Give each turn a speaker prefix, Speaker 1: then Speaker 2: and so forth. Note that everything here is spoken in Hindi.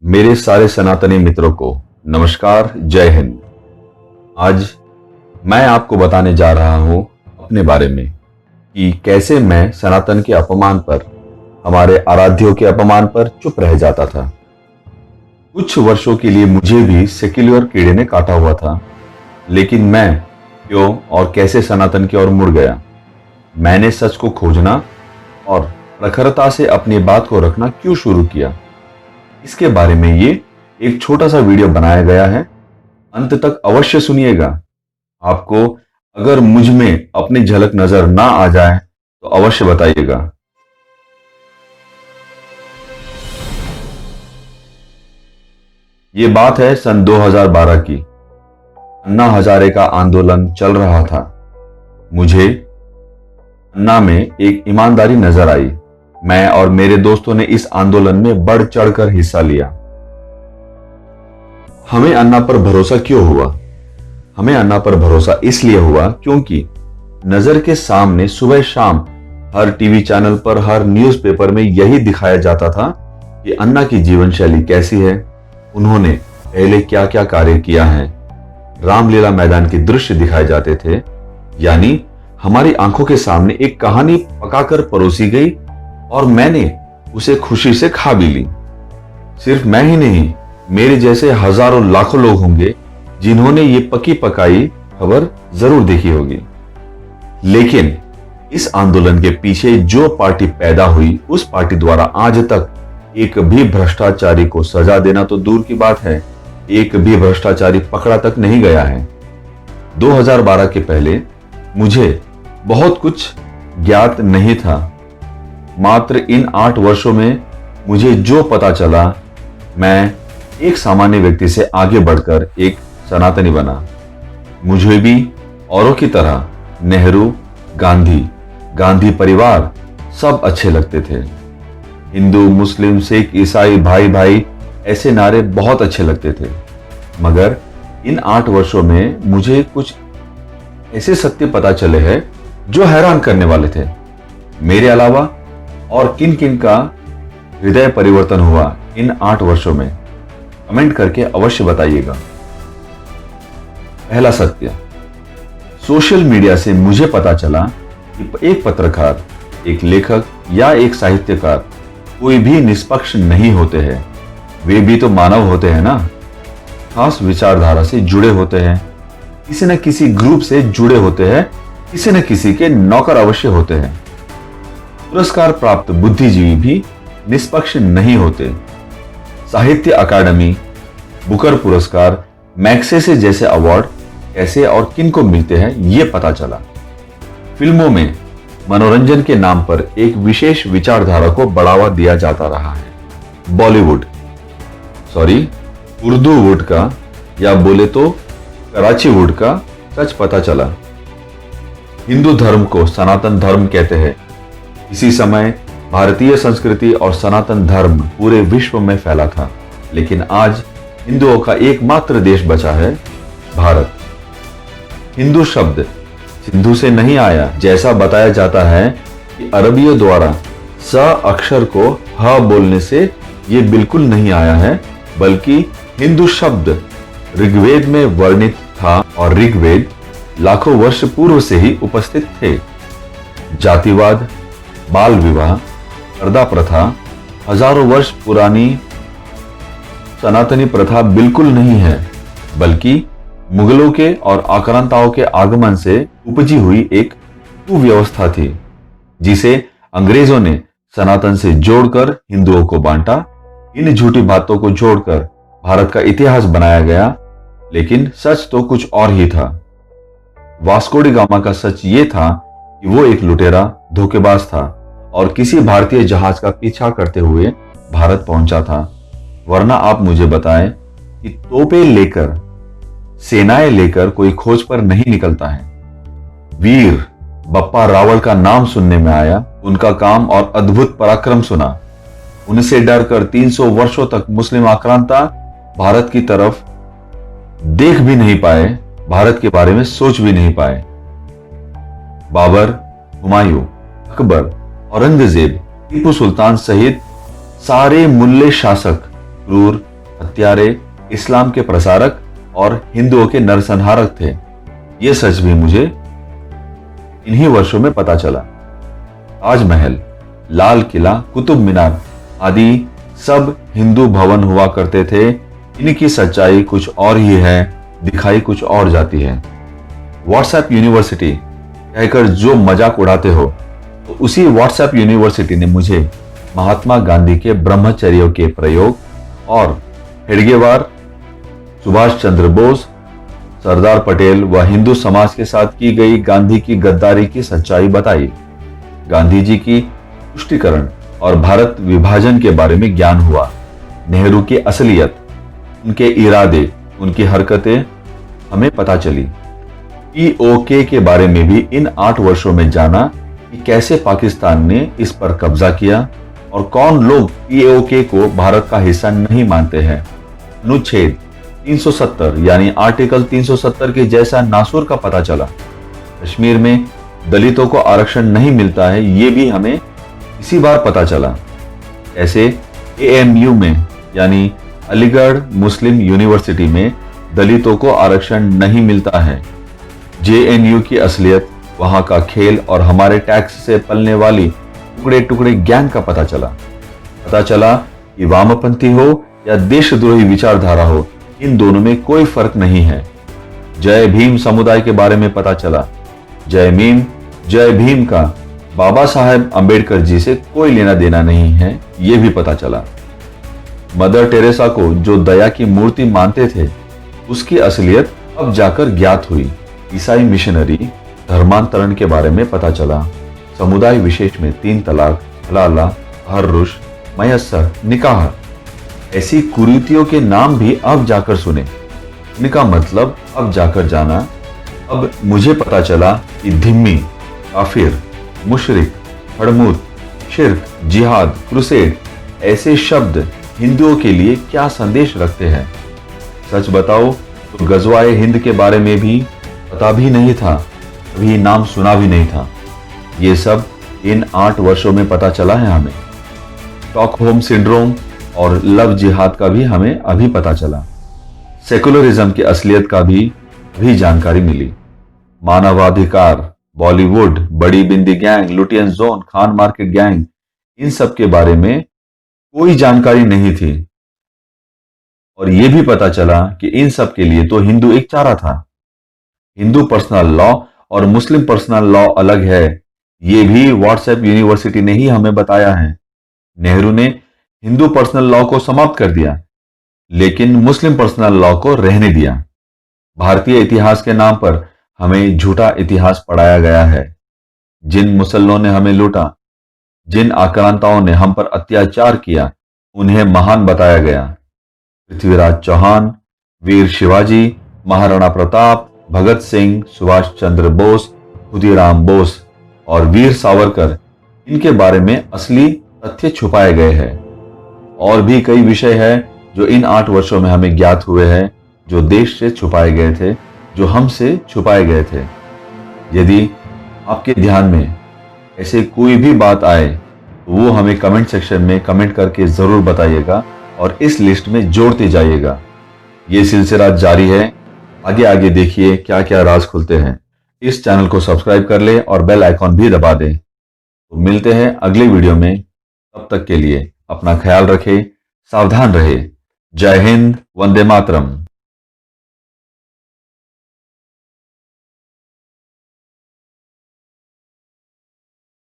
Speaker 1: मेरे सारे सनातनी मित्रों को नमस्कार, जय हिंद। आज मैं आपको बताने जा रहा हूं अपने बारे में कि कैसे मैं सनातन के अपमान पर, हमारे आराध्यों के अपमान पर चुप रह जाता था। कुछ वर्षों के लिए मुझे भी सेक्युलर कीड़े ने काटा हुआ था, लेकिन मैं क्यों और कैसे सनातन की ओर मुड़ गया। मैंने सच को खोजना और प्रखरता से अपनी बात को रखना क्यों शुरू किया, इसके बारे में ये एक छोटा सा वीडियो बनाया गया है। अंत तक अवश्य सुनिएगा। आपको अगर मुझ में अपनी झलक नजर ना आ जाए तो अवश्य बताइएगा। ये बात है सन 2012 की। अन्ना हजारे का आंदोलन चल रहा था। मुझे अन्ना में एक ईमानदारी नजर आई। मैं और मेरे दोस्तों ने इस आंदोलन में बढ़ चढ़कर हिस्सा लिया। हमें अन्ना पर भरोसा क्यों हुआ? हमें अन्ना पर भरोसा इसलिए हुआ क्योंकि नजर के सामने सुबह शाम हर टीवी चैनल पर, हर न्यूज़पेपर में यही दिखाया जाता था कि अन्ना की जीवन शैली कैसी है, उन्होंने पहले क्या क्या कार्य किया है। रामलीला मैदान के दृश्य दिखाए जाते थे, यानी हमारी आंखों के सामने एक कहानी पकाकर परोसी गई और मैंने उसे खुशी से खा भी ली। सिर्फ मैं ही नहीं, मेरे जैसे हजारों लाखों लोग होंगे जिन्होंने ये पकी पकाई खबर जरूर देखी होगी। लेकिन इस आंदोलन के पीछे जो पार्टी पैदा हुई, उस पार्टी द्वारा आज तक एक भी भ्रष्टाचारी को सजा देना तो दूर की बात है, एक भी भ्रष्टाचारी पकड़ा तक नहीं गया है। 2012 के पहले मुझे बहुत कुछ ज्ञात नहीं था। मात्र इन 8 वर्षों में मुझे जो पता चला, मैं एक सामान्य व्यक्ति से आगे बढ़कर एक सनातनी बना। मुझे भी औरों की तरह नेहरू, गांधी परिवार सब अच्छे लगते थे। हिंदू, मुस्लिम, सिख, ईसाई, भाई भाई ऐसे नारे बहुत अच्छे लगते थे। मगर इन 8 वर्षों में मुझे कुछ ऐसे सत्य पता चले हैं जो हैरान करने वाले थे। मेरे अलावा और किन किन का हृदय परिवर्तन हुआ इन 8 वर्षों में, कमेंट करके अवश्य बताइएगा। पहला सत्य, सोशल मीडिया से मुझे पता चला कि एक पत्रकार, एक लेखक या एक साहित्यकार कोई भी निष्पक्ष नहीं होते हैं। वे भी तो मानव होते हैं ना, खास विचारधारा से जुड़े होते हैं, किसी न किसी ग्रुप से जुड़े होते हैं, किसी न किसी के नौकर अवश्य होते हैं। पुरस्कार प्राप्त बुद्धिजीवी भी निष्पक्ष नहीं होते। साहित्य अकादमी, बुकर पुरस्कार, मैग्सेसे जैसे अवार्ड कैसे और किन को मिलते हैं ये पता चला। फिल्मों में मनोरंजन के नाम पर एक विशेष विचारधारा को बढ़ावा दिया जाता रहा है। बॉलीवुड, उर्दू वुड का, या बोले तो कराची वुड का सच पता चला। हिंदू धर्म को सनातन धर्म कहते हैं। इसी समय भारतीय संस्कृति और सनातन धर्म पूरे विश्व में फैला था, लेकिन आज हिंदुओं का एकमात्र देश बचा है, भारत। हिंदू शब्द सिंधु से नहीं आया, जैसा बताया जाता है कि अरबियों द्वारा स अक्षर को ह बोलने से ये बिल्कुल नहीं आया है, बल्कि हिंदू शब्द ऋग्वेद में वर्णित था और ऋग्वेद लाखों वर्ष पूर्व से ही उपस्थित थे। जातिवाद, बाल विवाह, पर्दा प्रथा हजारों वर्ष पुरानी सनातनी प्रथा बिल्कुल नहीं है, बल्कि मुगलों के और आक्रांताओं के आगमन से उपजी हुई एक कुव्यवस्था थी, जिसे अंग्रेजों ने सनातन से जोड़कर हिंदुओं को बांटा। इन झूठी बातों को जोड़कर भारत का इतिहास बनाया गया, लेकिन सच तो कुछ और ही था। वास्को डी गामा का सच ये था कि वो एक लुटेरा, धोखेबाज था और किसी भारतीय जहाज का पीछा करते हुए भारत पहुंचा था। वरना आप मुझे बताएं कि तोपें लेकर, सेनाएं लेकर कोई खोज पर नहीं निकलता है। वीर बप्पा रावल का नाम सुनने में आया, उनका काम और अद्भुत पराक्रम सुना। उनसे डरकर 300 वर्षों तक मुस्लिम आक्रांता भारत की तरफ देख भी नहीं पाए, भारत के बारे में सोच भी नहीं पाए। बाबर, हुमायूं, अकबर, औरंगजेब, टीपू सुल्तान सहित सारे मुल्ले शासक क्रूर, हत्यारे इस्लाम के प्रसारक और हिंदुओं के नरसंहारक थे। यह सच भी मुझे इन्हीं वर्षों में पता चला। ताजमहल, लाल किला, कुतुब मीनार आदि सब हिंदू भवन हुआ करते थे। इनकी सच्चाई कुछ और ही है, दिखाई कुछ और जाती है। व्हाट्सएप यूनिवर्सिटी कहकर जो मजाक उड़ाते हो, तो उसी व्हाट्सएप यूनिवर्सिटी ने मुझे महात्मा गांधी के ब्रह्मचर्य के प्रयोग और हेडगेवार, सुभाष चंद्र बोस, सरदार पटेल व हिंदू समाज के साथ की गई गांधी की गद्दारी की सच्चाई बताई। गांधी जी की तुष्टीकरण और भारत विभाजन के बारे में ज्ञान हुआ। नेहरू की असलियत, उनके इरादे, उनकी हरकतें हमें पता चली। पीओके के बारे में भी इन 8 वर्षों में जाना कि कैसे पाकिस्तान ने इस पर कब्जा किया और कौन लोग पीओके को भारत का हिस्सा नहीं मानते हैं। अनुच्छेद 370 यानी आर्टिकल 370 के जैसा नासूर का पता चला। कश्मीर में दलितों को आरक्षण नहीं मिलता है, ये भी हमें इसी बार पता चला। ऐसे एएमयू में यानी अलीगढ़ मुस्लिम यूनिवर्सिटी में दलितों को आरक्षण नहीं मिलता है। जेएनयू की असलियत, वहां का खेल और हमारे टैक्स से पलने वाली टुकड़े टुकड़े ज्ञान का पता चला कि वामपंथी हो या देशद्रोही विचारधारा हो, इन दोनों में कोई फर्क नहीं है। जय भीम समुदाय के बारे में पता चला। जय भीम का बाबा साहेब अंबेडकर जी से कोई लेना देना नहीं है, यह भी पता चला। मदर टेरेसा को जो दया की मूर्ति मानते थे, उसकी असलियत अब जाकर ज्ञात हुई। ईसाई मिशनरी धर्मांतरण के बारे में पता चला। समुदाय विशेष में 3 तलाक, हलाला, हर्रुश, मयस्सर, निकाह ऐसी कुरीतियों के नाम भी अब जाकर सुने। इनका मतलब अब जाकर जाना। अब मुझे पता चला कि धिम्मी, काफिर, मुशरिक, हड़मूत, शिर्क, जिहाद, क्रुसेड ऐसे शब्द हिंदुओं के लिए क्या संदेश रखते हैं। सच बताओ तो गजवाए हिंद के बारे में भी पता भी नहीं था, कभी नाम सुना भी नहीं था। ये सब इन 8 वर्षों में पता चला है हमें। स्टॉकहोम सिंड्रोम और लव जिहाद का भी हमें अभी पता चला। सेकुलरिज्म की असलियत का भी अभी जानकारी मिली। मानवाधिकार, बॉलीवुड, बड़ी bindi gang, Lutyens zone, Khan Market gang, इन सब के बारे में कोई जानकारी नहीं थी। और यह भी पता चला कि इन सब के लिए तो हिंदू एक चारा था। हिंदू पर्सनल लॉ और मुस्लिम पर्सनल लॉ अलग है, ये भी व्हाट्सएप यूनिवर्सिटी ने ही हमें बताया है। नेहरू ने हिंदू पर्सनल लॉ को समाप्त कर दिया, लेकिन मुस्लिम पर्सनल लॉ को रहने दिया। भारतीय इतिहास के नाम पर हमें झूठा इतिहास पढ़ाया गया है। जिन मुसल्लों ने हमें लूटा, जिन आक्रांताओं ने हम पर अत्याचार किया, उन्हें महान बताया गया। पृथ्वीराज चौहान, वीर शिवाजी, महाराणा प्रताप, भगत सिंह, सुभाष चंद्र बोस, खुदीराम बोस और वीर सावरकर, इनके बारे में असली तथ्य छुपाए गए हैं। और भी कई विषय हैं जो इन 8 वर्षों में हमें ज्ञात हुए हैं, जो देश से छुपाए गए थे, जो हमसे छुपाए गए थे। यदि आपके ध्यान में ऐसे कोई भी बात आए तो वो हमें कमेंट सेक्शन में कमेंट करके जरूर बताइएगा और इस लिस्ट में जोड़ते जाइएगा। ये सिलसिला जारी है, आगे आगे देखिए क्या क्या राज खुलते हैं। इस चैनल को सब्सक्राइब कर ले और बेल आइकॉन भी दबा दें। तो मिलते हैं अगले वीडियो में, तब तक के लिए अपना ख्याल रखें, सावधान रहे। जय हिंद, वंदे मातरम।